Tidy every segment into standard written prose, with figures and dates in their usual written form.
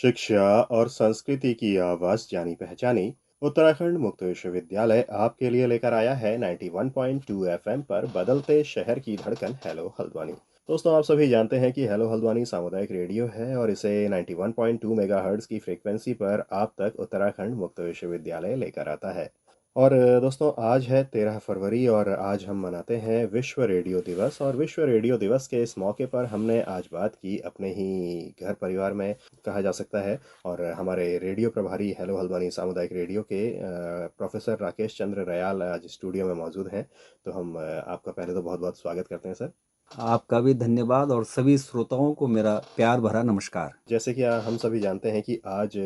शिक्षा और संस्कृति की आवाज जानी पहचानी उत्तराखंड मुक्त विश्वविद्यालय आपके लिए लेकर आया है 91.2 एफएम पर बदलते शहर की धड़कन हेलो हल्द्वानी। दोस्तों, आप सभी जानते हैं कि हेलो हल्द्वानी सामुदायिक रेडियो है और इसे 91.2 मेगाहर्ट्ज की फ्रीक्वेंसी पर आप तक उत्तराखंड मुक्त विश्वविद्यालय लेकर आता है। और दोस्तों, आज है 13 फरवरी और आज हम मनाते हैं विश्व रेडियो दिवस। और विश्व रेडियो दिवस के इस मौके पर हमने आज बात की अपने ही घर परिवार में, कहा जा सकता है। और हमारे रेडियो प्रभारी हेलो हल्द्वानी सामुदायिक रेडियो के प्रोफेसर राकेश चंद्र रयाल आज स्टूडियो में मौजूद हैं। तो हम आपका पहले तो बहुत बहुत स्वागत करते हैं सर। आपका भी धन्यवाद और सभी श्रोताओं को मेरा प्यार भरा नमस्कार। जैसे कि हम सभी जानते हैं कि आज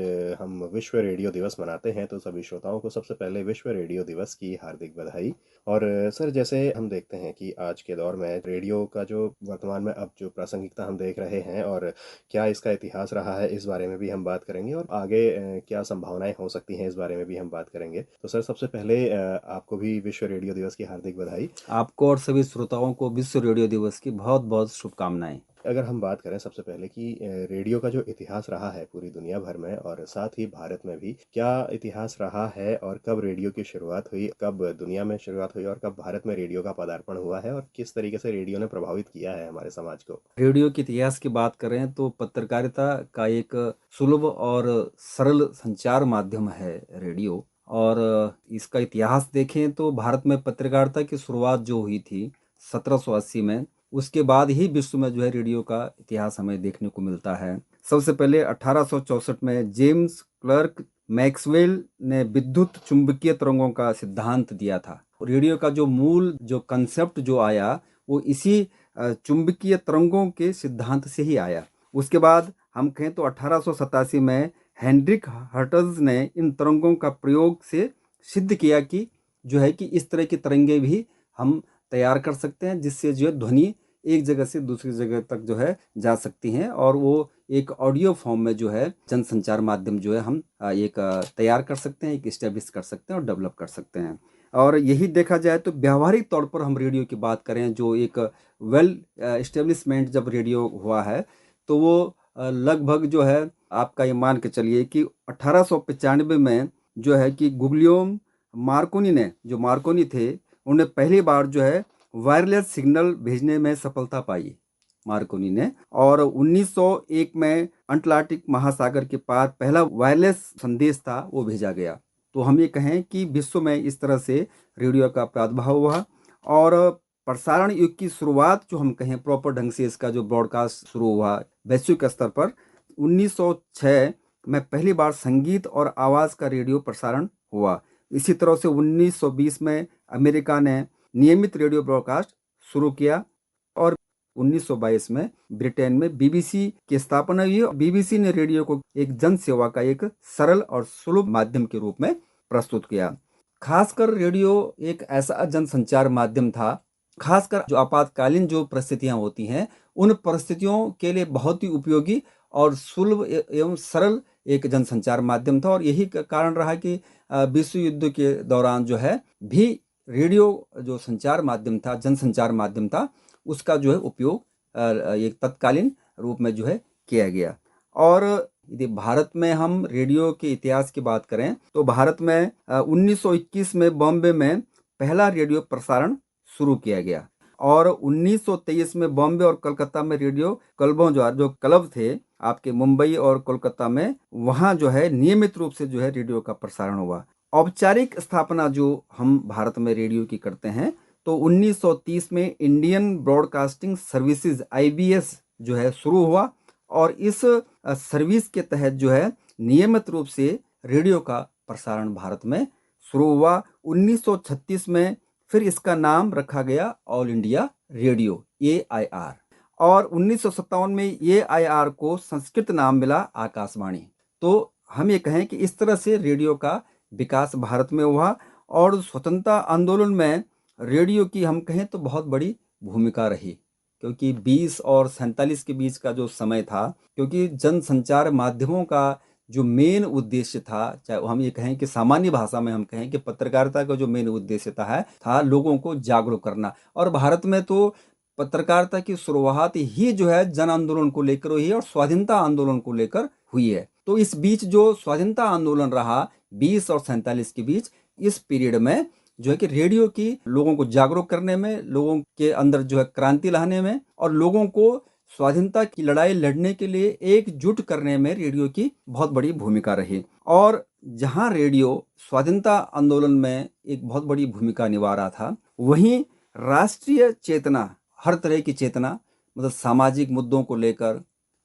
हम विश्व रेडियो दिवस मनाते हैं, तो सभी श्रोताओं को सबसे पहले विश्व रेडियो दिवस की हार्दिक बधाई। और सर, जैसे हम देखते हैं कि आज के दौर में रेडियो का जो वर्तमान में अब जो प्रासंगिकता हम देख रहे हैं और क्या इसका इतिहास रहा है, इस बारे में भी हम बात करेंगे और आगे क्या संभावनाएं हो सकती हैं, इस बारे में भी हम बात करेंगे। तो सर, सबसे पहले आपको भी विश्व रेडियो दिवस की हार्दिक बधाई। आपको और सभी श्रोताओं को विश्व रेडियो दिवस की बहुत बहुत शुभकामनाएं। अगर हम बात करें सबसे पहले कि रेडियो का जो इतिहास रहा है पूरी दुनिया भर में और साथ ही भारत में भी, क्या इतिहास रहा है और कब रेडियो की शुरुआत हुई, कब दुनिया में शुरुआत हुई और कब भारत में रेडियो का पदार्पण हुआ है और किस तरीके से रेडियो ने प्रभावित किया है हमारे समाज को? रेडियो के इतिहास की बात करें तो पत्रकारिता का एक सुलभ और सरल संचार माध्यम है रेडियो। और इसका इतिहास देखें तो भारत में पत्रकारिता की शुरुआत जो हुई थी 1780 में, उसके बाद ही विश्व में जो है रेडियो का इतिहास हमें देखने को मिलता है। सबसे पहले 1864 में जेम्स क्लर्क मैक्सवेल ने विद्युत चुंबकीय तरंगों का सिद्धांत दिया था। रेडियो का जो मूल जो कंसेप्ट जो आया वो इसी चुंबकीय तरंगों के सिद्धांत से ही आया। उसके बाद हम कहें तो 1887 में हेनरिक हर्ट्ज ने इन तरंगों का प्रयोग से सिद्ध किया कि जो है कि इस तरह की तरंगे भी हम तैयार कर सकते हैं, जिससे जो है ध्वनि एक जगह से दूसरी जगह तक जो है जा सकती हैं और वो एक ऑडियो फॉर्म में जो है जनसंचार माध्यम जो है हम एक तैयार कर सकते हैं, एक इस्टेब्लिश कर सकते हैं और डेवलप कर सकते हैं। और यही देखा जाए तो व्यावहारिक तौर पर हम रेडियो की बात करें, जो एक वेल इस्टेब्लिशमेंट जब रेडियो हुआ है तो वो लगभग जो है आपका ये मान के चलिए कि 1895 में जो है कि गुग्लियोम मार्कोनी ने, जो मार्कोनी थे, उन्हें पहली बार जो है वायरलेस सिग्नल भेजने में सफलता पाई मार्कोनी ने। और 1901 में अंटार्कटिक महासागर के पार पहला वायरलेस संदेश था वो भेजा गया। तो हम ये कहें कि विश्व में इस तरह से रेडियो का प्रादुर्भाव हुआ। और प्रसारण युग की शुरुआत जो हम कहें प्रॉपर ढंग से इसका जो ब्रॉडकास्ट शुरू हुआ वैश्विक स्तर पर 1906 में पहली बार संगीत और आवाज़ का रेडियो प्रसारण हुआ। इसी तरह से 1920 में अमेरिका ने नियमित रेडियो ब्रॉडकास्ट शुरू किया और 1922 में ब्रिटेन में बीबीसी की स्थापना हुई। बीबीसी ने रेडियो को एक जन सेवा का एक सरल और सुलभ माध्यम के रूप में प्रस्तुत किया। खासकर रेडियो एक ऐसा जनसंचार माध्यम था, खासकर जो आपातकालीन जो परिस्थितियां होती हैं उन परिस्थितियों के लिए बहुत ही उपयोगी और सुलभ एवं सरल एक जनसंचार माध्यम था। और यही कारण रहा कि विश्व युद्ध के दौरान जो है भी रेडियो जो संचार माध्यम था, जनसंचार माध्यम था, उसका जो है उपयोग एक तत्कालीन रूप में जो है किया गया। और यदि भारत में हम रेडियो के इतिहास की बात करें तो भारत में 1921 में बॉम्बे में पहला रेडियो प्रसारण शुरू किया गया। और 1923 में बॉम्बे और कोलकाता में रेडियो क्लबों जो क्लब थे आपके मुंबई और कोलकाता में, वहां जो है नियमित रूप से जो है रेडियो का प्रसारण हुआ। औपचारिक स्थापना जो हम भारत में रेडियो की करते हैं तो 1930 में इंडियन ब्रॉडकास्टिंग सर्विसेज आईबीएस जो है शुरू हुआ। और इस सर्विस के तहत जो है नियमित रूप से रेडियो का प्रसारण भारत में शुरू हुआ। 1936 में फिर इसका नाम रखा गया ऑल इंडिया रेडियो AIR। और 1957 में AIR को संस्कृत नाम मिला आकाशवाणी। तो हम ये कहें कि इस तरह से रेडियो का विकास भारत में हुआ। और स्वतंत्रता आंदोलन में रेडियो की हम कहें तो बहुत बड़ी भूमिका रही, क्योंकि 20 और 47 के बीच का जो समय था, क्योंकि जनसंचार माध्यमों का जो मेन उद्देश्य था, चाहे हम ये कहें कि सामान्य भाषा में हम कहें कि पत्रकारिता का जो मेन उद्देश्य था लोगों को जागरूक करना। और भारत में तो पत्रकारिता की शुरुआत ही जो है जन आंदोलन को लेकर हुई है और स्वाधीनता आंदोलन को लेकर हुई है। तो इस बीच जो स्वाधीनता आंदोलन रहा 20 और 47 के बीच, इस पीरियड में जो है कि रेडियो की लोगों को जागरूक करने में, लोगों के अंदर जो है क्रांति लाने में और लोगों को स्वाधीनता की लड़ाई लड़ने के लिए एकजुट करने में रेडियो की बहुत बड़ी भूमिका रही। और जहां रेडियो स्वाधीनता आंदोलन में एक बहुत बड़ी भूमिका निभा रहा था, वहीं राष्ट्रीय चेतना, हर तरह की चेतना, मतलब सामाजिक मुद्दों को लेकर,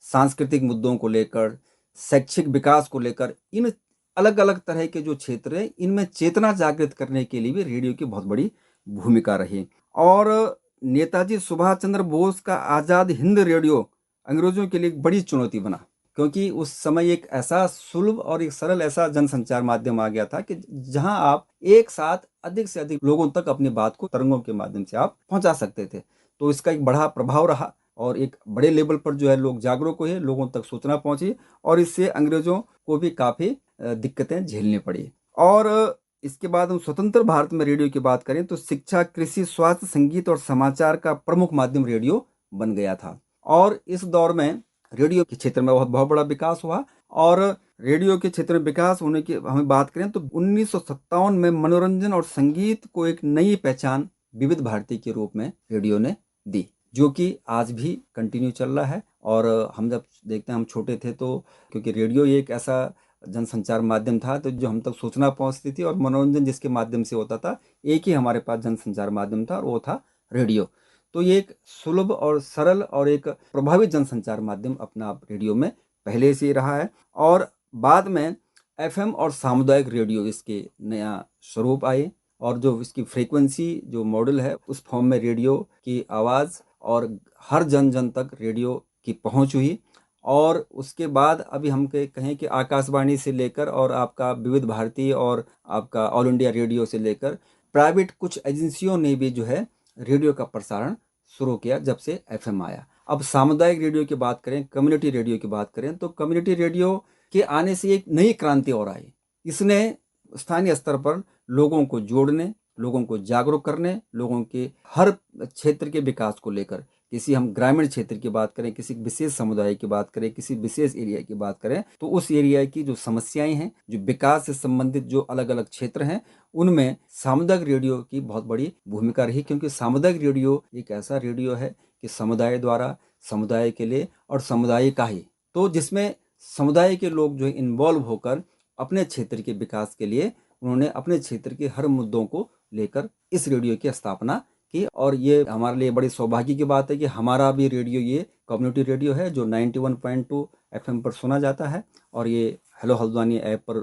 सांस्कृतिक मुद्दों को लेकर, शैक्षिक विकास को लेकर, इन अलग अलग तरह के जो क्षेत्र हैं, इनमें चेतना जागृत करने के लिए भी रेडियो की बहुत बड़ी भूमिका रही। और नेताजी सुभाष चंद्र बोस का आज़ाद हिंद रेडियो अंग्रेजों के लिए एक बड़ी चुनौती बना, क्योंकि उस समय एक ऐसा सुलभ और एक सरल ऐसा जनसंचार माध्यम आ गया था कि जहां आप एक साथ अधिक से अधिक लोगों तक अपनी बात को तरंगों के माध्यम से आप पहुंचा सकते थे। तो इसका एक बड़ा प्रभाव रहा और एक बड़े लेवल पर जो है लोग जागरूक हुए, लोगों तक सूचना पहुंची और इससे अंग्रेजों को भी काफी दिक्कतें झेलनी पड़ी। और इसके बाद हम स्वतंत्र भारत में रेडियो की बात करें तो शिक्षा, कृषि, स्वास्थ्य, संगीत और समाचार का प्रमुख माध्यम रेडियो बन गया था। और इस दौर में रेडियो के क्षेत्र में बहुत बड़ा विकास हुआ। और रेडियो के क्षेत्र में विकास होने की हमें बात करें तो 1957 में मनोरंजन और संगीत को एक नई पहचान विविध भारती के रूप में रेडियो ने दी, जो कि आज भी कंटिन्यू चल रहा है। और हम जब देखते हैं, हम छोटे थे तो क्योंकि रेडियो एक ऐसा जनसंचार माध्यम था तो जो हम तक सूचना पहुंचती थी और मनोरंजन जिसके माध्यम से होता था, एक ही हमारे पास जनसंचार माध्यम था और वो था रेडियो। तो ये एक सुलभ और सरल और एक प्रभावी जनसंचार माध्यम अपना आप रेडियो में पहले से ही रहा है। और बाद में एफएम और सामुदायिक रेडियो इसके नया स्वरूप आए और जो इसकी फ्रीक्वेंसी जो मॉडल है उस फॉर्म में रेडियो की आवाज़ और हर जन जन तक रेडियो की पहुंच हुई। और उसके बाद अभी हम कहें कि आकाशवाणी से लेकर और आपका विविध भारती और आपका ऑल इंडिया रेडियो से लेकर प्राइवेट कुछ एजेंसियों ने भी जो है रेडियो का प्रसारण शुरू किया जब से एफएम आया। अब सामुदायिक रेडियो की बात करें, कम्युनिटी रेडियो की बात करें तो कम्युनिटी रेडियो के आने से एक नई क्रांति और आई। इसने स्थानीय स्तर पर लोगों को जोड़ने, लोगों को जागरूक करने, लोगों के हर क्षेत्र के विकास को लेकर, किसी हम ग्रामीण क्षेत्र की बात करें, किसी विशेष समुदाय की बात करें, किसी विशेष एरिया की बात करें तो उस एरिया की जो समस्याएं हैं, जो विकास से संबंधित जो अलग अलग क्षेत्र हैं, उनमें सामुदायिक रेडियो की बहुत बड़ी भूमिका रही। क्योंकि सामुदायिक रेडियो एक ऐसा रेडियो है कि समुदाय द्वारा, समुदाय के लिए और समुदाय का ही, तो जिसमें समुदाय के लोग जो इन्वॉल्व होकर अपने क्षेत्र के विकास के लिए उन्होंने अपने क्षेत्र के हर मुद्दों को लेकर इस रेडियो की स्थापना की। और ये हमारे लिए बड़ी सौभाग्य की बात है कि हमारा भी रेडियो ये कम्युनिटी रेडियो है जो 91.2 एफएम पर सुना जाता है और ये हेलो हल्द्वानी ऐप पर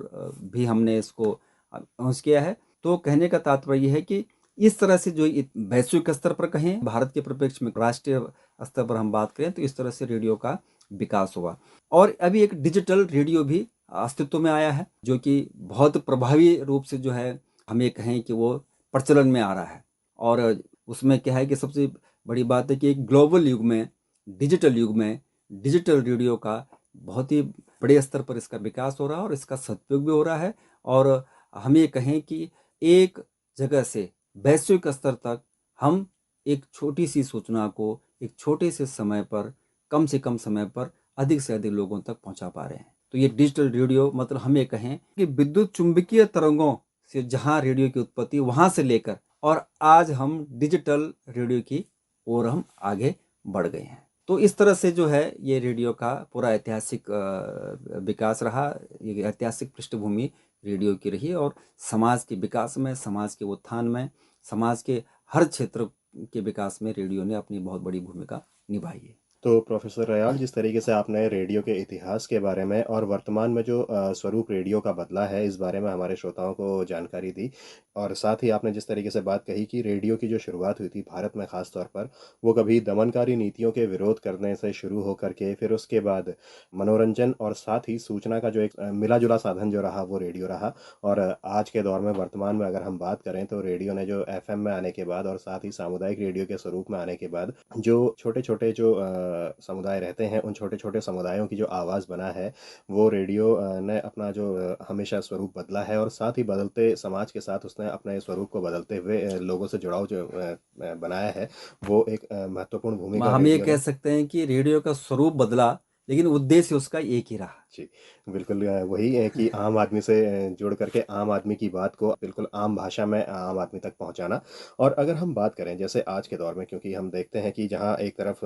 भी हमने इसको लॉन्च किया है। तो कहने का तात्पर्य है कि इस तरह से जो वैश्विक स्तर पर कहें, भारत के परिप्रेक्ष्य में राष्ट्रीय स्तर पर हम बात करें तो इस तरह से रेडियो का विकास हुआ। और अभी एक डिजिटल रेडियो भी अस्तित्व में आया है जो कि बहुत प्रभावी रूप से जो है हमें कहें कि वो प्रचलन में आ रहा है। और उसमें क्या है कि सबसे बड़ी बात है कि एक ग्लोबल युग में, डिजिटल युग में डिजिटल रेडियो का बहुत ही बड़े स्तर पर इसका विकास हो रहा है और इसका सदुपयोग भी हो रहा है। और हम ये कहें कि एक जगह से वैश्विक स्तर तक हम एक छोटी सी सूचना को एक छोटे से समय पर, कम से कम समय पर अधिक से अधिक लोगों तक पहुंचा पा रहे हैं। तो ये डिजिटल रेडियो मतलब हम ये कहें कि विद्युत चुंबकीय तरंगों से जहां रेडियो की उत्पत्ति, वहां से लेकर और आज हम डिजिटल रेडियो की ओर हम आगे बढ़ गए हैं। तो इस तरह से जो है ये रेडियो का पूरा ऐतिहासिक विकास रहा, ये ऐतिहासिक पृष्ठभूमि रेडियो की रही और समाज के विकास में, समाज के उत्थान में, समाज के हर क्षेत्र के विकास में रेडियो ने अपनी बहुत बड़ी भूमिका निभाई है। तो प्रोफेसर रयाल, जिस तरीके से आपने रेडियो के इतिहास के बारे में और वर्तमान में जो स्वरूप रेडियो का बदला है इस बारे में हमारे श्रोताओं को जानकारी दी, और साथ ही आपने जिस तरीके से बात कही कि रेडियो की जो शुरुआत हुई थी भारत में ख़ास तौर पर, वो कभी दमनकारी नीतियों के विरोध करने से शुरू होकर के फिर उसके बाद मनोरंजन और साथ ही सूचना का जो एक मिला जुला साधन जो रहा वो रेडियो रहा। और आज के दौर में, वर्तमान में अगर हम बात करें तो रेडियो ने जो एफएम में आने के बाद और साथ ही सामुदायिक रेडियो के स्वरूप में आने के बाद जो छोटे छोटे जो समुदाय रहते हैं, उन छोटे छोटे समुदायों की जो आवाज़ बना है वो रेडियो ने अपना जो हमेशा स्वरूप बदला है और साथ ही बदलते समाज के साथ उसने अपने स्वरूप को बदलते हुए लोगों से जुड़ाव जो बनाया है, वो एक महत्वपूर्ण भूमिका हम ये रेडियो कह ने। सकते हैं कि रेडियो का स्वरूप बदला लेकिन उद्देश्य उसका एक ही रहा। जी, बिल्कुल वही है कि आम आदमी से जुड़ करके आम आदमी की बात को बिल्कुल आम भाषा में आम आदमी तक पहुँचाना। और अगर हम बात करें जैसे आज के दौर में, क्योंकि हम देखते हैं कि जहाँ एक तरफ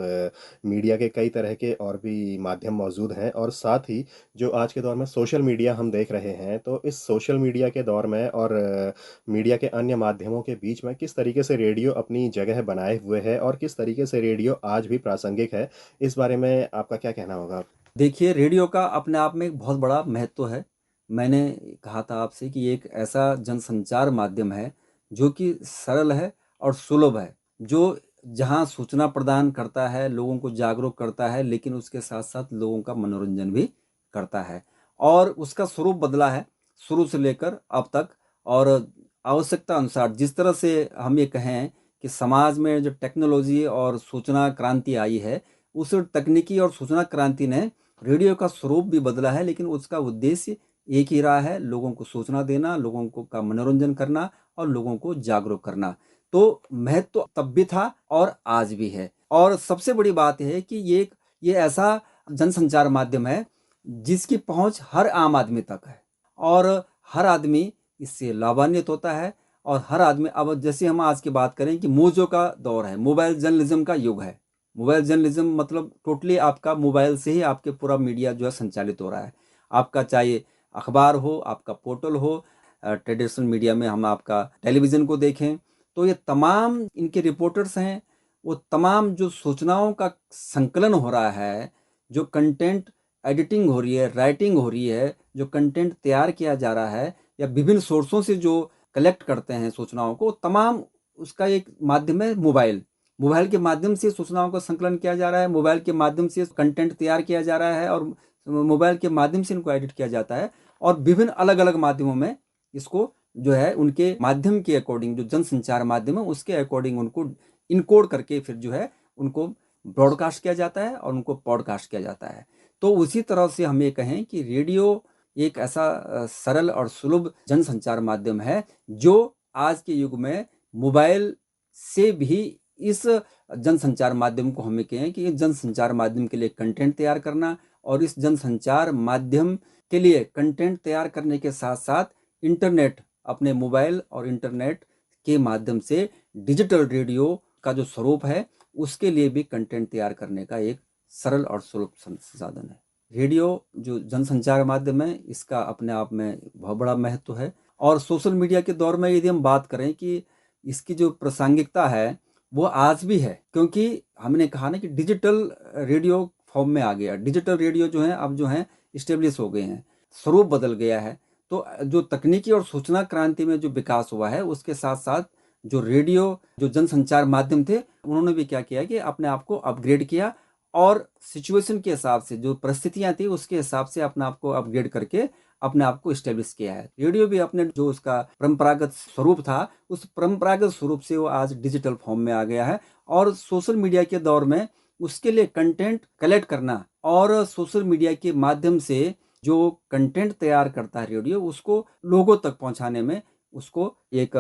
मीडिया के कई तरह के और भी माध्यम मौजूद हैं और साथ ही जो आज के दौर में सोशल मीडिया हम देख रहे हैं, तो इस सोशल मीडिया के दौर में और मीडिया के अन्य माध्यमों के बीच में किस तरीके से रेडियो अपनी जगह बनाए हुए है और किस तरीके से रेडियो आज भी प्रासंगिक है, इस बारे में आपका क्या कहना होगा? देखिए, रेडियो का अपने आप में एक बहुत बड़ा महत्व है। मैंने कहा था आपसे कि ये एक ऐसा जनसंचार माध्यम है, जो कि सरल है और सुलभ है, जो जहाँ सूचना प्रदान करता है, लोगों को जागरूक करता है, लेकिन उसके साथ-साथ लोगों का मनोरंजन भी करता है। और उसका स्वरूप बदला है, शुरू से लेकर अब तक। और आवश्यकता अनुसार जिस तरह से हम ये कहें कि समाज में जो टेक्नोलॉजी और सूचना क्रांति आई है, उस तकनीकी और सूचना क्रांति ने रेडियो का स्वरूप भी बदला है, लेकिन उसका उद्देश्य एक ही रहा है, लोगों को सूचना देना, लोगों को का मनोरंजन करना और लोगों को जागरूक करना। तो महत्व तब भी था और आज भी है। और सबसे बड़ी बात है कि ये ऐसा जनसंचार माध्यम है जिसकी पहुंच हर आम आदमी तक है, और हर आदमी इससे लाभान्वित होता है। और हर आदमी, अब जैसे हम आज की बात करें कि मौजों का दौर है, मोबाइल जर्नलिज्म का युग है। मोबाइल जर्नलिज्म मतलब टोटली आपका मोबाइल से ही आपके पूरा मीडिया जो है संचालित हो रहा है। आपका चाहे अखबार हो, आपका पोर्टल हो, ट्रेडिशनल मीडिया में हम आपका टेलीविज़न को देखें, तो ये तमाम इनके रिपोर्टर्स हैं, वो तमाम जो सूचनाओं का संकलन हो रहा है, जो कंटेंट एडिटिंग हो रही है, राइटिंग हो रही है, जो कंटेंट तैयार किया जा रहा है, या विभिन्न सोर्सों से जो कलेक्ट करते हैं सूचनाओं को, तमाम उसका एक माध्यम है मोबाइल। मोबाइल के माध्यम से सूचनाओं का संकलन किया जा रहा है, मोबाइल के माध्यम से कंटेंट तैयार किया जा रहा है, और मोबाइल के माध्यम से इनको एडिट किया जाता है। और विभिन्न अलग अलग माध्यमों में इसको जो है उनके माध्यम के अकॉर्डिंग, जो जनसंचार माध्यम है उसके अकॉर्डिंग उनको इनकोड करके फिर जो है उनको ब्रॉडकास्ट किया जाता है और उनको पॉडकास्ट किया जाता है। तो उसी तरह से हम ये कहें कि रेडियो एक ऐसा सरल और सुलभ जनसंचार माध्यम है, जो आज के युग में मोबाइल से भी इस जनसंचार माध्यम को हमें कहें कि इस जनसंचार माध्यम के लिए कंटेंट तैयार करना, और इस जनसंचार माध्यम के लिए कंटेंट तैयार करने के साथ साथ इंटरनेट, अपने मोबाइल और इंटरनेट के माध्यम से डिजिटल रेडियो का जो स्वरूप है उसके लिए भी कंटेंट तैयार करने का एक सरल और सुलभ संसाधन है। रेडियो जो जनसंचार माध्यम है, इसका अपने आप में बहुत बड़ा महत्व है। और सोशल मीडिया के दौर में यदि हम बात करें कि इसकी जो प्रासंगिकता है वो आज भी है, क्योंकि हमने कहा ना कि डिजिटल रेडियो फॉर्म में आ गया। डिजिटल रेडियो जो है अब जो है इस्टेब्लिश हो गए हैं, स्वरूप बदल गया है। तो जो तकनीकी और सूचना क्रांति में जो विकास हुआ है, उसके साथ साथ जो रेडियो जो जनसंचार माध्यम थे, उन्होंने भी क्या किया कि अपने आप को अपग्रेड किया, और सिचुएशन के हिसाब से, जो परिस्थितियां थी उसके हिसाब से अपने आप को अपग्रेड करके अपने आप को स्टेब्लिश किया है। रेडियो भी अपने जो उसका परंपरागत स्वरूप था, उस परंपरागत स्वरूप से वो आज डिजिटल फॉर्म में आ गया है। और सोशल मीडिया के दौर में उसके लिए कंटेंट कलेक्ट करना और सोशल मीडिया के माध्यम से जो कंटेंट तैयार करता है रेडियो, उसको लोगों तक पहुंचाने में उसको एक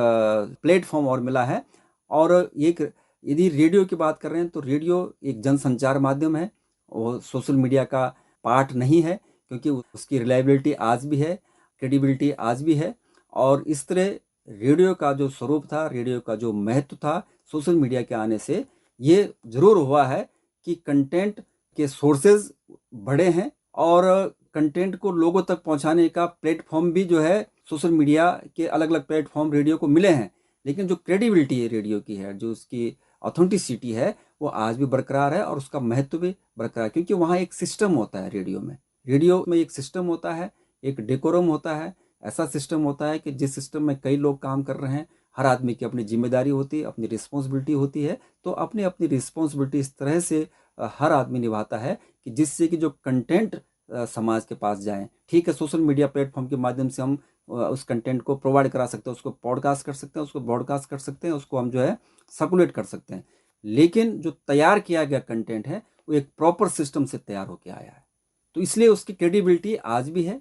प्लेटफॉर्म और मिला है। और एक, यदि रेडियो की बात कर रहे हैं तो रेडियो एक जनसंचार माध्यम है, वो सोशल मीडिया का पार्ट नहीं है, क्योंकि उसकी रिलायबिलिटी आज भी है, क्रेडिबिलिटी आज भी है। और इस तरह रेडियो का जो स्वरूप था, रेडियो का जो महत्व था, सोशल मीडिया के आने से ये जरूर हुआ है कि कंटेंट के सोर्सेज बढ़े हैं, और कंटेंट को लोगों तक पहुंचाने का प्लेटफॉर्म भी जो है सोशल मीडिया के अलग अलग प्लेटफॉर्म रेडियो को मिले हैं। लेकिन जो क्रेडिबिलिटी है रेडियो की है, जो उसकी ऑथेंटिसिटी है, वो आज भी बरकरार है, और उसका महत्व भी बरकरार है, क्योंकि वहाँ एक सिस्टम होता है। रेडियो में एक सिस्टम होता है, एक डेकोरम होता है। ऐसा सिस्टम होता है कि जिस सिस्टम में कई लोग काम कर रहे हैं, हर आदमी की अपनी जिम्मेदारी होती है, अपनी रिस्पॉन्सिबिलिटी होती है। तो अपनी अपनी रिस्पॉन्सिबिलिटी इस तरह से हर आदमी निभाता है कि जिससे कि जो कंटेंट समाज के पास जाए। ठीक है, सोशल मीडिया प्लेटफॉर्म के माध्यम से हम उस कंटेंट को प्रोवाइड करा सकते हैं, उसको पॉडकास्ट कर सकते हैं, उसको ब्रॉडकास्ट कर सकते हैं, उसको हम जो है सर्कुलेट कर सकते हैं। लेकिन जो तैयार किया गया कंटेंट है वो एक प्रॉपर सिस्टम से तैयार होकर आया है। तो इसलिए उसकी क्रेडिबिलिटी आज भी है,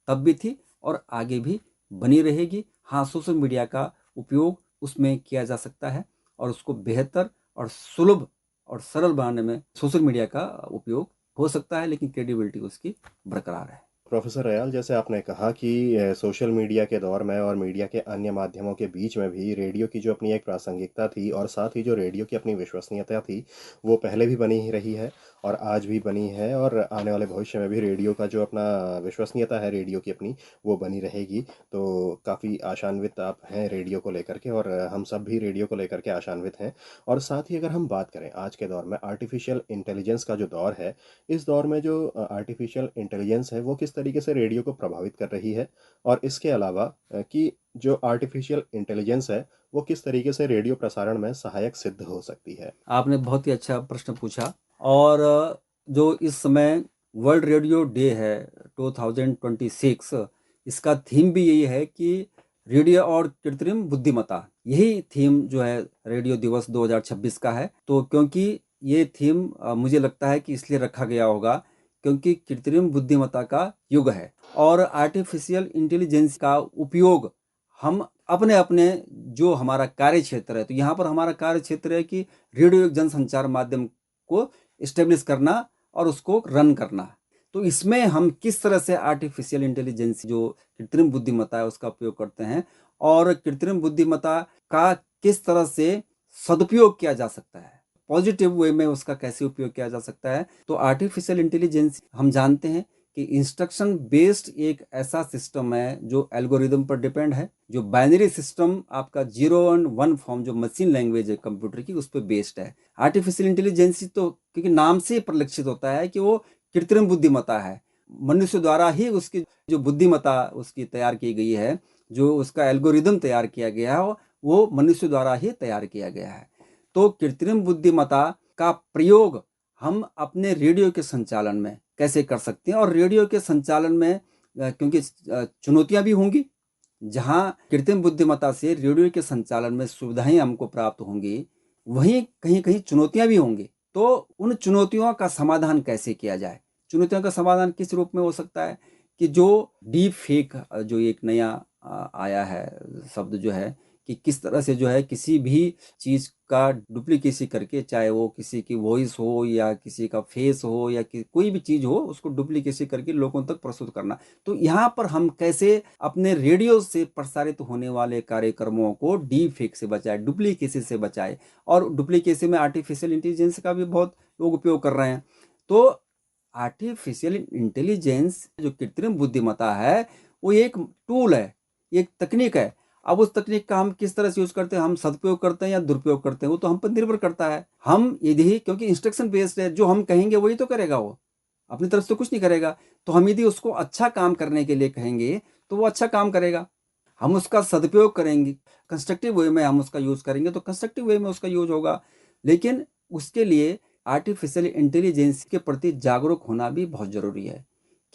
तब भी थी, और आगे भी बनी रहेगी। हाँ, सोशल मीडिया का उपयोग उसमें किया जा सकता है, और उसको बेहतर और सुलभ और सरल बनाने में सोशल मीडिया का उपयोग हो सकता है, लेकिन क्रेडिबिलिटी उसकी बरकरार है। प्रोफेसर रयाल, जैसे आपने कहा कि सोशल मीडिया के दौर में और मीडिया के अन्य माध्यमों के बीच में भी रेडियो की जो अपनी एक प्रासंगिकता थी और साथ ही जो रेडियो की अपनी विश्वसनीयता थी, वो पहले भी बनी ही रही है और आज भी बनी है और आने वाले भविष्य में भी रेडियो का जो अपना विश्वसनीयता है रेडियो की अपनी, वो बनी रहेगी। तो काफ़ी आशान्वित आप हैं रेडियो को लेकर के और हम सब भी रेडियो को लेकर के आशान्वित हैं। और साथ ही अगर हम बात करें आज के दौर में आर्टिफ़िशियल इंटेलिजेंस का जो दौर है, इस दौर में जो आर्टिफिशियल इंटेलिजेंस है वो किस तरीके से रेडियो को प्रभावित कर रही है और इसके अलावा कि जो आर्टिफिशियल इंटेलिजेंस है वो किस तरीके से रेडियो प्रसारण में सहायक सिद्ध हो सकती है। आपने बहुत ही अच्छा प्रश्न पूछा। और जो इस समय वर्ल्ड रेडियो डे है 2026, इसका थीम भी यही है कि रेडियो और कृत्रिम बुद्धिमत्ता, यही थीम जो है रेडियो दिवस 2026 का है। तो क्योंकि ये थीम मुझे लगता है कि इसलिए रखा गया होगा क्योंकि कृत्रिम बुद्धिमत्ता का युग है और आर्टिफिशियल इंटेलिजेंस का उपयोग हम अपने अपने जो हमारा कार्य क्षेत्र है, तो यहाँ पर हमारा कार्य क्षेत्र है कि रेडियो एक जनसंचार माध्यम को इस्टेब्लिश करना और उसको रन करना। तो इसमें हम किस तरह से आर्टिफिशियल इंटेलिजेंस जो कृत्रिम बुद्धिमत्ता है उसका उपयोग करते हैं और कृत्रिम बुद्धिमत्ता का किस तरह से सदुपयोग किया जा सकता है, पॉजिटिव वे में उसका कैसे उपयोग किया जा सकता है। तो आर्टिफिशियल इंटेलिजेंस हम जानते हैं कि इंस्ट्रक्शन बेस्ड एक ऐसा सिस्टम है जो एल्गोरिदम पर डिपेंड है, जो बाइनरी सिस्टम आपका 0 और 1 फॉर्म जो मशीन लैंग्वेज है कंप्यूटर की उस पर बेस्ड है। आर्टिफिशियल इंटेलिजेंस तो क्योंकि नाम से परिलक्षित होता है कि वो कृत्रिम बुद्धिमत्ता है, मनुष्य द्वारा ही उसकी जो बुद्धिमत्ता उसकी तैयार की गई है, जो उसका एल्गोरिदम तैयार किया गया है वो मनुष्य द्वारा ही तैयार किया गया है। तो कृत्रिम बुद्धिमत्ता का प्रयोग हम अपने रेडियो के संचालन में कैसे कर सकते हैं और रेडियो के संचालन में क्योंकि चुनौतियां भी होंगी, जहां कृत्रिम बुद्धिमत्ता से रेडियो के संचालन में सुविधाएं हमको प्राप्त होंगी, वहीं कहीं कहीं चुनौतियां भी होंगी। तो उन चुनौतियों का समाधान कैसे किया जाए, चुनौतियों का समाधान किस रूप में हो सकता है कि जो डीप फेक जो एक नया आया है शब्द जो है कि किस तरह से जो है किसी भी चीज का डुप्लीकेसी करके, चाहे वो किसी की वॉइस हो या किसी का फेस हो या कोई भी चीज हो, उसको डुप्लीकेसी करके लोगों तक प्रस्तुत करना। तो यहाँ पर हम कैसे अपने रेडियो से प्रसारित होने वाले कार्यक्रमों को डीप फेक से बचाए, डुप्लीकेसी से बचाए। और डुप्लीकेसी में आर्टिफिशियल इंटेलिजेंस का भी बहुत लोग उपयोग कर रहे हैं। तो आर्टिफिशियल इंटेलिजेंस जो कृत्रिम बुद्धिमत्ता है वो एक टूल है, एक तकनीक है। अब उस तकनीक का हम किस तरह से यूज करते हैं, हम सदुपयोग करते हैं या दुरुपयोग करते हैं, वो तो हम पर निर्भर करता है। हम यदि, क्योंकि इंस्ट्रक्शन बेस्ड है, जो हम कहेंगे वही तो करेगा, वो अपनी तरफ से कुछ नहीं करेगा। तो हम यदि उसको अच्छा काम करने के लिए कहेंगे तो वो अच्छा काम करेगा। हम उसका सदुपयोग करेंगे, कंस्ट्रक्टिव वे में हम उसका यूज करेंगे तो कंस्ट्रक्टिव वे में उसका यूज होगा। लेकिन उसके लिए आर्टिफिशियल इंटेलिजेंस के प्रति जागरूक होना भी बहुत जरूरी है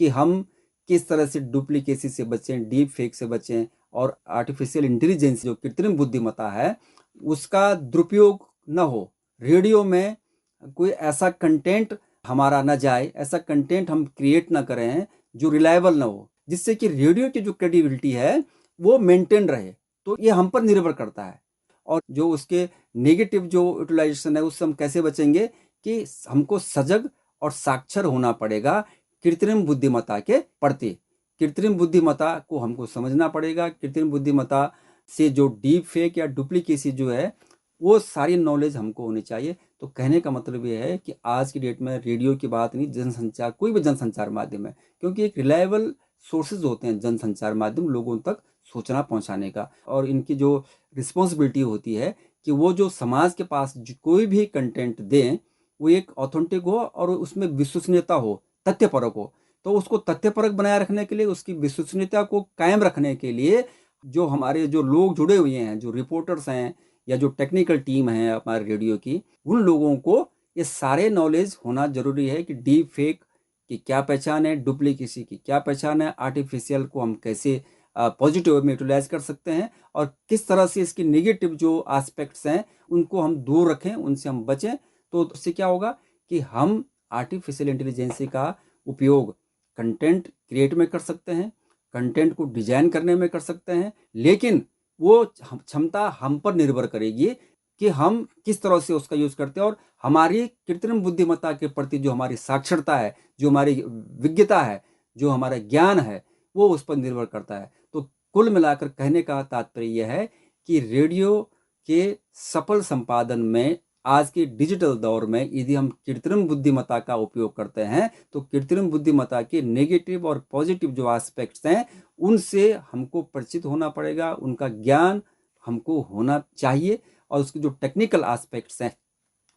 कि हम किस तरह से डुप्लीकेसी से बचें, डीप फेक से बचें और आर्टिफिशियल इंटेलिजेंस जो कृत्रिम बुद्धिमत्ता है उसका दुरुपयोग न हो। रेडियो में कोई ऐसा कंटेंट हमारा न जाए, ऐसा कंटेंट हम क्रिएट ना करें जो रिलायबल ना हो, जिससे कि रेडियो की जो क्रेडिबिलिटी है वो मेंटेन रहे। तो ये हम पर निर्भर करता है। और जो उसके नेगेटिव जो यूटिलाइजेशन है उससे हम कैसे बचेंगे कि हमको सजग और साक्षर होना पड़ेगा कृत्रिम बुद्धिमत्ता के प्रति। कृत्रिम बुद्धिमत्ता को हमको समझना पड़ेगा। कृत्रिम बुद्धिमत्ता से जो डीप फेक या डुप्लीकेसी जो है वो सारी नॉलेज हमको होनी चाहिए। तो कहने का मतलब ये है कि आज की डेट में रेडियो की बात नहीं, जनसंचार, कोई भी जनसंचार माध्यम है, क्योंकि एक रिलायबल सोर्सेज होते हैं जनसंचार माध्यम लोगों तक सूचना पहुंचाने का। और इनकी जो रिस्पॉन्सिबिलिटी होती है कि वो जो समाज के पास कोई भी कंटेंट दें वो एक ऑथेंटिक हो और उसमें विश्वसनीयता हो, तथ्यपरक हो। तो उसको तथ्यपरक बनाए रखने के लिए, उसकी विश्वसनीयता को कायम रखने के लिए जो हमारे जो लोग जुड़े हुए हैं, जो रिपोर्टर्स हैं या जो टेक्निकल टीम है हमारे रेडियो की, उन लोगों को ये सारे नॉलेज होना जरूरी है कि डीप फेक की क्या पहचान है, डुप्लीकेसी की क्या पहचान है, आर्टिफिशियल को हम कैसे पॉजिटिव में यूटिलाइज कर सकते हैं और किस तरह से इसकी नेगेटिव जो एस्पेक्ट्स हैं उनको हम दूर रखें, उनसे हम बचें। तो उससे क्या होगा कि हम आर्टिफिशियल इंटेलिजेंस का उपयोग कंटेंट क्रिएट में कर सकते हैं, कंटेंट को डिजाइन करने में कर सकते हैं, लेकिन वो क्षमता हम पर निर्भर करेगी कि हम किस तरह से उसका यूज करते हैं। और हमारी कृत्रिम बुद्धिमत्ता के प्रति जो हमारी साक्षरता है, जो हमारी विज्ञता है, जो हमारा ज्ञान है वो उस पर निर्भर करता है। तो कुल मिलाकर कहने का तात्पर्य यह है कि रेडियो के सफल संपादन में आज के डिजिटल दौर में यदि हम कृत्रिम बुद्धिमत्ता का उपयोग करते हैं तो कृत्रिम बुद्धिमत्ता के नेगेटिव और पॉजिटिव जो एस्पेक्ट्स हैं उनसे हमको परिचित होना पड़ेगा, उनका ज्ञान हमको होना चाहिए और उसके जो टेक्निकल एस्पेक्ट्स हैं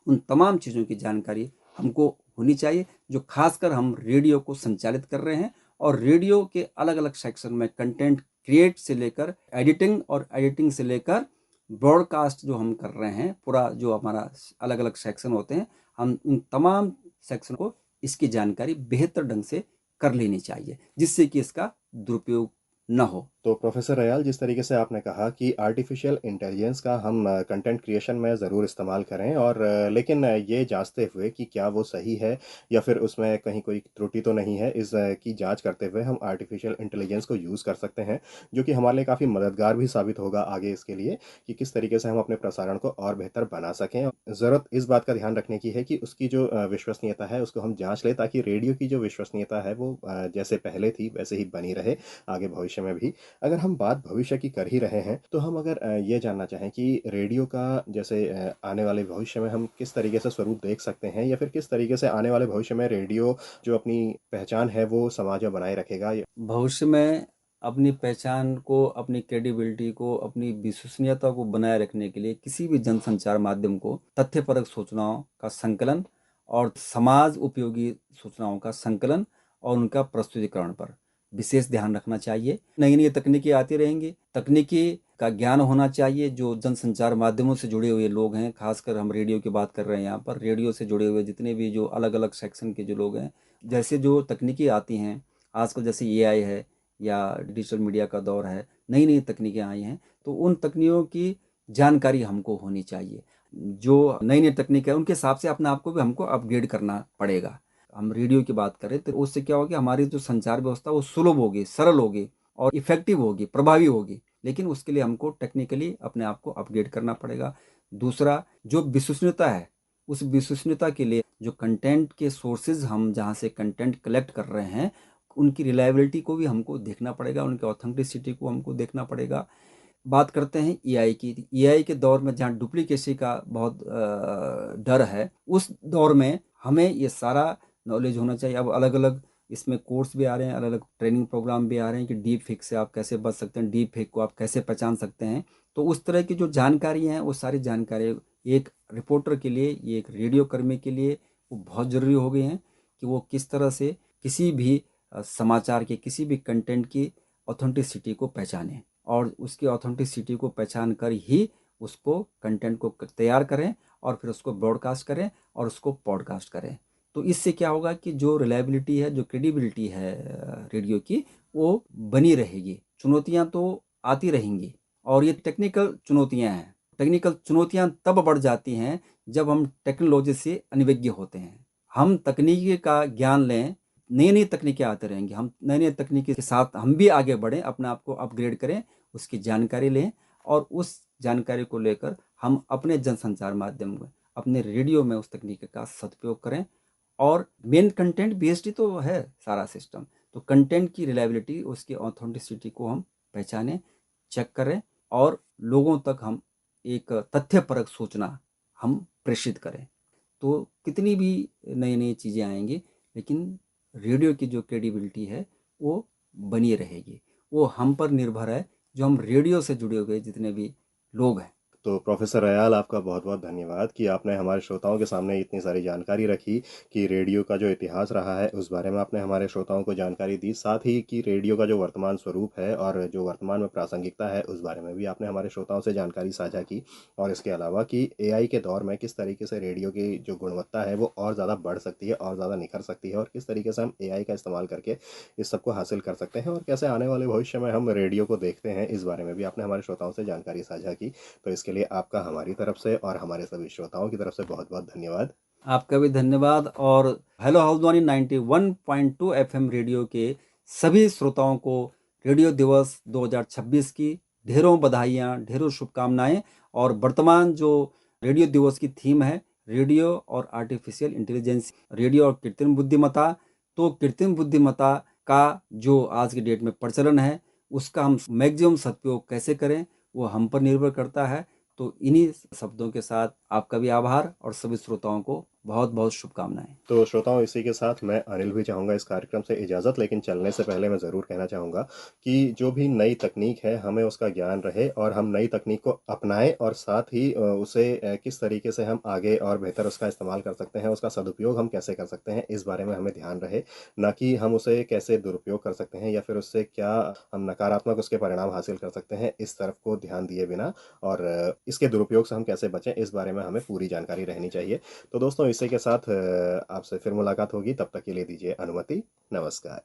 उन तमाम चीज़ों की जानकारी हमको होनी चाहिए, जो खासकर हम रेडियो को संचालित कर रहे हैं। और रेडियो के अलग अलग सेक्शन में कंटेंट क्रिएट से लेकर एडिटिंग और एडिटिंग से लेकर ब्रॉडकास्ट जो हम कर रहे हैं, पूरा जो हमारा अलग अलग सेक्शन होते हैं, हम इन तमाम सेक्शन को इसकी जानकारी बेहतर ढंग से कर लेनी चाहिए जिससे कि इसका दुरुपयोग न हो। तो प्रोफेसर रयाल, जिस तरीके से आपने कहा कि आर्टिफिशियल इंटेलिजेंस का हम कंटेंट क्रिएशन में ज़रूर इस्तेमाल करें और लेकिन ये जांचते हुए कि क्या वो सही है या फिर उसमें कहीं कोई त्रुटि तो नहीं है, इस की जांच करते हुए हम आर्टिफिशियल इंटेलिजेंस को यूज़ कर सकते हैं, जो कि हमारे लिए काफ़ी मददगार भी साबित होगा आगे इसके लिए कि किस तरीके से हम अपने प्रसारण को और बेहतर बना सकें। ज़रूरत इस बात का ध्यान रखने की है कि उसकी जो विश्वसनीयता है उसको हम जाँच लें, ताकि रेडियो की जो विश्वसनीयता है वो जैसे पहले थी वैसे ही बनी रहे आगे भविष्य में भी। अगर हम बात भविष्य की कर ही रहे हैं, तो हम अगर ये जानना चाहें कि रेडियो का जैसे आने वाले भविष्य में हम किस तरीके से स्वरूप देख सकते हैं, या फिर किस तरीके से आने वाले भविष्य में रेडियो जो अपनी पहचान है वो समाज में बनाए रखेगा? भविष्य में अपनी पहचान को, अपनी क्रेडिबिलिटी को, अपनी विश्वसनीयता को बनाए रखने के लिए किसी भी जनसंचार माध्यम को तथ्यपरक सूचनाओं का संकलन और समाज उपयोगी सूचनाओं का संकलन और उनका प्रस्तुतिकरण पर विशेष ध्यान रखना चाहिए। नई नई तकनीकी आती रहेंगी, तकनीकी का ज्ञान होना चाहिए। जो जनसंचार माध्यमों से जुड़े हुए लोग हैं, खासकर हम रेडियो की बात कर रहे हैं, यहाँ पर रेडियो से जुड़े हुए जितने भी जो अलग अलग सेक्शन के जो लोग हैं, जैसे जो तकनीकी आती हैं आजकल, जैसे एआई है या डिजिटल मीडिया का दौर है, नई नई तकनीकें आई हैं, तो उन तकनीकों की जानकारी हमको होनी चाहिए। जो नई नई तकनीक है उनके हिसाब से अपने आप को भी हमको अपग्रेड करना पड़ेगा। हम रेडियो की बात करें तो उससे क्या होगा कि हमारी जो संचार व्यवस्था वो सुलभ होगी, सरल होगी और इफेक्टिव होगी, प्रभावी होगी। लेकिन उसके लिए हमको टेक्निकली अपने आप को अपग्रेड करना पड़ेगा। दूसरा, जो विश्वसनीयता है, उस विश्वसनीयता के लिए जो कंटेंट के सोर्सेज हम जहाँ से कंटेंट कलेक्ट कर रहे हैं उनकी रिलायबिलिटी को भी हमको देखना पड़ेगा, उनकी ऑथेंटिसिटी को हमको देखना पड़ेगा। बात करते हैं एआई की। एआई के दौर में जहाँ डुप्लीकेसी का बहुत डर है, उस दौर में हमें ये सारा नॉलेज होना चाहिए। अब अलग अलग इसमें कोर्स भी आ रहे हैं, अलग अलग ट्रेनिंग प्रोग्राम भी आ रहे हैं कि डीप फेक से आप कैसे बच सकते हैं, डीप फेक को आप कैसे पहचान सकते हैं। तो उस तरह की जो जानकारी हैं वो सारी जानकारी एक रिपोर्टर के लिए, ये एक रेडियो कर्मी के लिए वो बहुत ज़रूरी हो गई हैं कि वो किस तरह से किसी भी समाचार के, किसी भी कंटेंट की ऑथेंटिसिटी को पहचानें और उसकी ऑथेंटिसिटी को पहचान कर ही उसको कंटेंट को तैयार करें और फिर उसको ब्रॉडकास्ट करें और उसको पॉडकास्ट करें। तो इससे क्या होगा कि जो रिलायबिलिटी है, जो क्रेडिबिलिटी है रेडियो की, वो बनी रहेगी। चुनौतियां तो आती रहेंगी और ये टेक्निकल चुनौतियां हैं। टेक्निकल चुनौतियां तब बढ़ जाती हैं जब हम टेक्नोलॉजी से अनभिज्ञ होते हैं। हम तकनीकी का ज्ञान लें, नई नई तकनीकें आते रहेंगी, हम नई नई तकनीकी के साथ हम भी आगे बढ़ें, अपने आप को अपग्रेड करें, उसकी जानकारी लें और उस जानकारी को लेकर हम अपने जनसंचार माध्यम में, अपने रेडियो में उस तकनीक का सदुपयोग करें। और मेन कंटेंट बेस्ड ही तो है सारा सिस्टम, तो कंटेंट की रिलायबिलिटी, उसकी ऑथेंटिसिटी को हम पहचानें, चेक करें और लोगों तक हम एक तथ्यपरक सूचना हम प्रेषित करें। तो कितनी भी नई नई चीज़ें आएंगी लेकिन रेडियो की जो क्रेडिबिलिटी है वो बनी रहेगी। वो हम पर निर्भर है, जो हम रेडियो से जुड़े हुए जितने भी लोग हैं। तो प्रोफेसर रयाल, आपका बहुत बहुत धन्यवाद कि आपने हमारे श्रोताओं के सामने इतनी सारी जानकारी रखी कि रेडियो का जो इतिहास रहा है उस बारे में आपने हमारे श्रोताओं को जानकारी दी, साथ ही कि रेडियो का जो वर्तमान स्वरूप है और जो वर्तमान में प्रासंगिकता है उस बारे में भी आपने हमारे श्रोताओं से जानकारी साझा की। और इसके अलावा कि एआई के दौर में किस तरीके से रेडियो की जो गुणवत्ता है वो और ज़्यादा बढ़ सकती है और ज़्यादा निखर सकती है, और किस तरीके से हम एआई का इस्तेमाल करके इस सबको हासिल कर सकते हैं, और कैसे आने वाले भविष्य में हम रेडियो को देखते हैं, इस बारे में भी आपने हमारे श्रोताओं से जानकारी साझा की। तो इसके लिए आपका हमारी तरफ से और हमारे सभी श्रोताओं की तरफ से बहुत बहुत धन्यवाद। आपका भी धन्यवाद। और हेलो हल्द्वानी 91.2 एफएम रेडियो के सभी श्रोताओं को रेडियो दिवस 2026 की ढेरों बधाइयाँ, ढेरों शुभकामनाएं। और वर्तमान जो रेडियो दिवस की थीम है, रेडियो और आर्टिफिशियल इंटेलिजेंस, रेडियो और कृत्रिम बुद्धिमत्ता। तो कृत्रिम बुद्धिमत्ता का जो आज की डेट में प्रचलन है, उसका हम मैक्सिमम सदुपयोग कैसे करें, वो हम पर निर्भर करता है। तो इन्हीं शब्दों के साथ आपका भी आभार और सभी श्रोताओं को बहुत बहुत शुभकामनाएं। तो श्रोताओं, इसी के साथ मैं अनिल भी चाहूँगा इस कार्यक्रम से इजाज़त, लेकिन चलने से पहले मैं ज़रूर कहना चाहूँगा कि जो भी नई तकनीक है हमें उसका ज्ञान रहे और हम नई तकनीक को अपनाएं और साथ ही उसे किस तरीके से हम आगे और बेहतर उसका इस्तेमाल कर सकते हैं, उसका सदुपयोग हम कैसे कर सकते हैं, इस बारे में हमें ध्यान रहे। ना कि हम उसे कैसे दुरुपयोग कर सकते हैं या फिर उससे क्या हम नकारात्मक उसके परिणाम हासिल कर सकते हैं, इस तरफ को ध्यान दिए बिना, और इसके दुरुपयोग से हम कैसे बचें, इस बारे में हमें पूरी जानकारी रहनी चाहिए। तो दोस्तों, इसी के साथ आपसे फिर मुलाकात होगी, तब तक के लिए दीजिए अनुमति। नमस्कार।